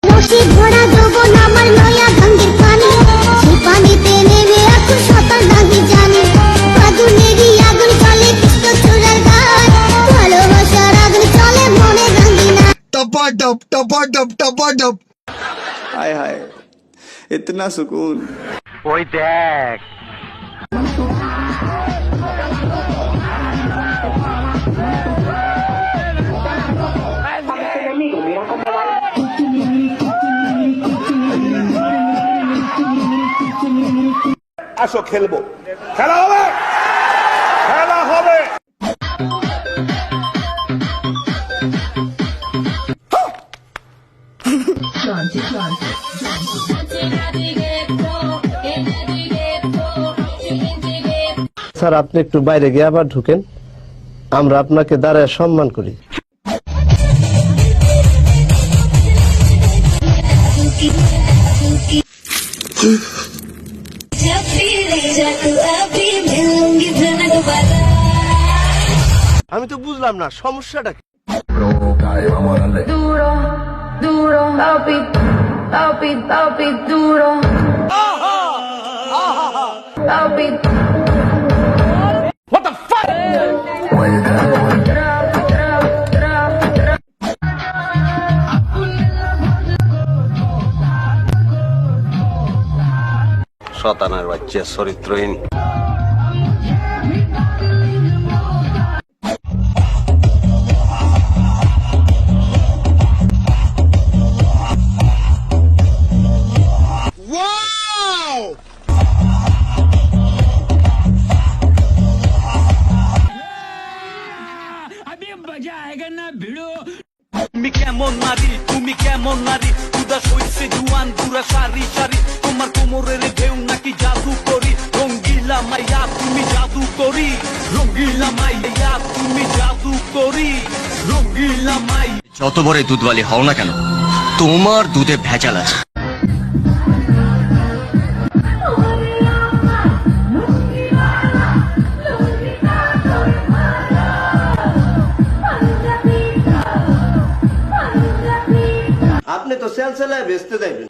ভরা যৌবন আমার নয়া গঙ্গের পানি, সেই পানিতে নেমে এখন সাঁতার নাহি জানি। আগুনেরই আগুন চলে কৃষ্ণচূড়ার গান, ভালোবাসার আগুন চলে মনে রঙিনা। टपाटप टपाटप टपाटप। हाय हाय इतना सुकून। ওই দেখ আসো খেলবো, খেলা হবে, খেলা হবে। স্যার আপনি একটু বাইরে গিয়ে আবার ঢুকেন, আমরা আপনাকে দাঁড়ায় সম্মান করি। আমি তো বুঝলাম না সমস্যাটা কি। Duro, duro, papi, papi, papi, duro. Papi. What the fuck? শতানার বাচ্চা চরিত্রহীন। তুমি কেমন নারী, তুমি কেমন নারী, উদাস হইছে জুয়ান পুরা সারি সারি, তোমার কোমরের ঢেউ নাকি জাদু করি, রঙ্গিলা মাইয়া তুমি জাদু করি, রঙ্গিলা মাইয়া তুমি জাদু করি, রঙ্গিলা মাই। যত বড় দুধওয়ালি হও না কেন, তোমার দুধে ভেজাল আছে। আপনি তো সেল সেলায় বেচতে দেবেন।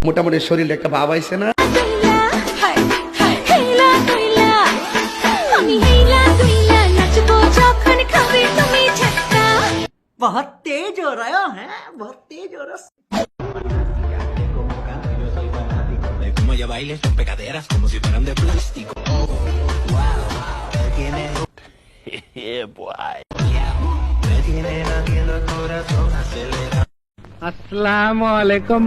মোটামুটি শরীরে একটা ভাব আইছে না। बहुत तेज हो रहा है, बहुत तेज हो रहा है। Como ella baile son pegaderas como si fueran de plástico. Yeah, boy. Me tiene latiendo el corazón acelera. আসসালামু আলাইকুম।